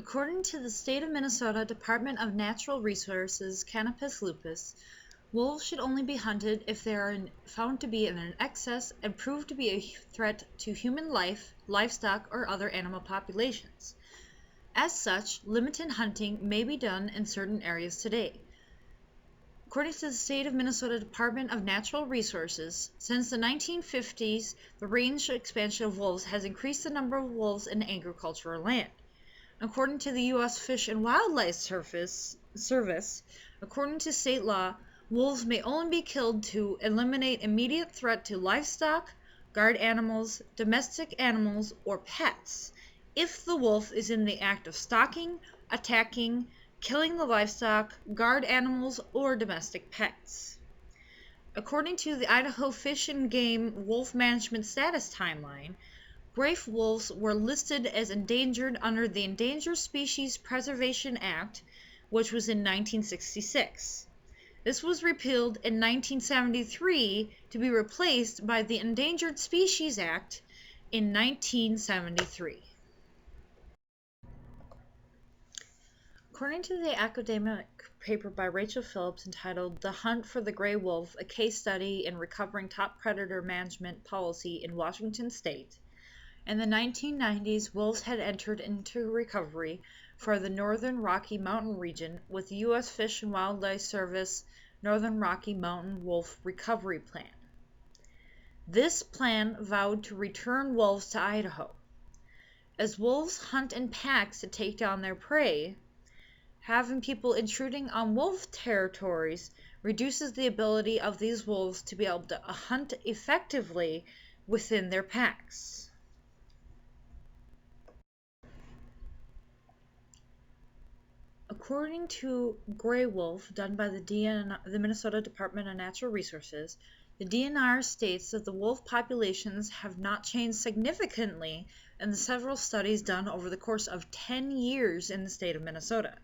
According to the State of Minnesota Department of Natural Resources Canopus lupus, wolves should only be hunted if they are found to be in an excess and prove to be a threat to human life, livestock, or other animal populations. As such, limited hunting may be done in certain areas today. According to the State of Minnesota Department of Natural Resources, since the 1950s, the range expansion of wolves has increased the number of wolves in agricultural land. According to the U.S. Fish and Wildlife Service, according to state law, wolves may only be killed to eliminate immediate threat to livestock, guard animals, domestic animals, or pets, if the wolf is in the act of stalking, attacking, killing the livestock, guard animals, or domestic pets. According to the Idaho Fish and Game Wolf Management Status Timeline, gray wolves were listed as endangered under the Endangered Species Preservation Act, which was in 1966. This was repealed in 1973 to be replaced by the Endangered Species Act in 1973. According to the academic paper by Rachel Phillips entitled "The Hunt for the Gray Wolf: A Case Study in Recovering Top Predator Management Policy in Washington State," in the 1990s, wolves had entered into recovery for the Northern Rocky Mountain region with the U.S. Fish and Wildlife Service Northern Rocky Mountain Wolf Recovery Plan. This plan vowed to return wolves to Idaho. As wolves hunt in packs to take down their prey, having people intruding on wolf territories reduces the ability of these wolves to be able to hunt effectively within their packs. According to Gray Wolf, done by the Minnesota Department of Natural Resources, the DNR states that the wolf populations have not changed significantly in the several studies done over the course of 10 years in the state of Minnesota.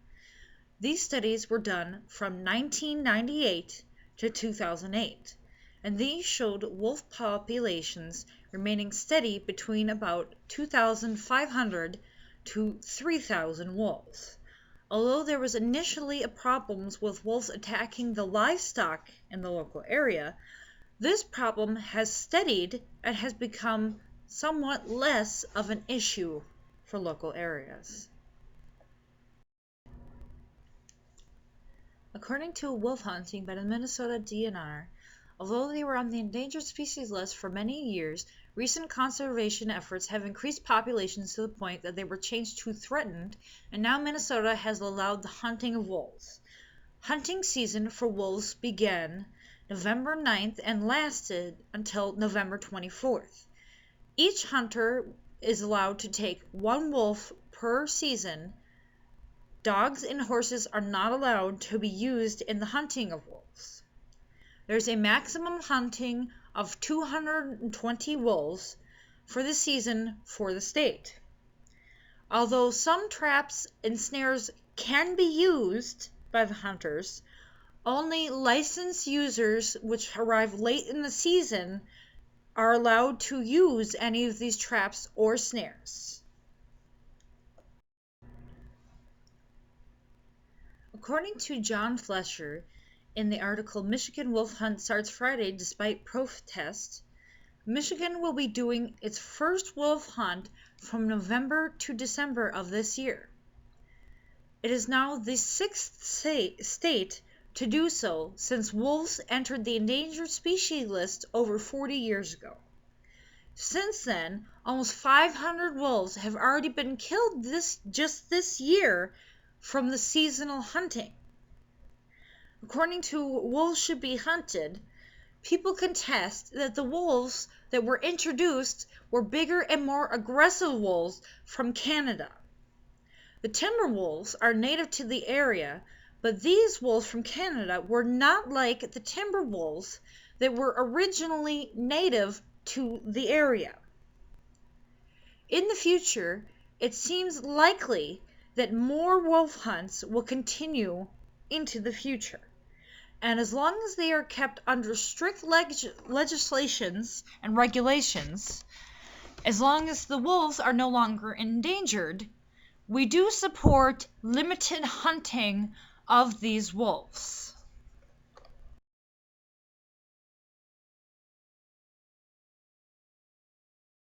These studies were done from 1998 to 2008, and these showed wolf populations remaining steady between about 2,500 to 3,000 wolves. Although there was initially problems with wolves attacking the livestock in the local area, this problem has steadied and has become somewhat less of an issue for local areas. According to wolf hunting by the Minnesota DNR, although they were on the endangered species list for many years, recent conservation efforts have increased populations to the point that they were changed to threatened, and now Minnesota has allowed the hunting of wolves. Hunting season for wolves began November 9th and lasted until November 24th. Each hunter is allowed to take one wolf per season. Dogs and horses are not allowed to be used in the hunting of wolves. There's a maximum hunting of 220 wolves for the season for the state. Although some traps and snares can be used by the hunters, only licensed users which arrive late in the season are allowed to use any of these traps or snares. According to John Flesher, in the article "Michigan Wolf Hunt Starts Friday Despite Protests," Michigan will be doing its first wolf hunt from November to December of this year. It is now the sixth state to do so since wolves entered the endangered species list over 40 years ago. Since then, almost 500 wolves have already been killed just this year from the seasonal hunting. According to Wolves Should Be Hunted, people contest that the wolves that were introduced were bigger and more aggressive wolves from Canada. The timber wolves are native to the area, but these wolves from Canada were not like the timber wolves that were originally native to the area. In the future, it seems likely that more wolf hunts will continue into the future. And as long as they are kept under strict legislations and regulations, as long as the wolves are no longer endangered, we do support limited hunting of these wolves.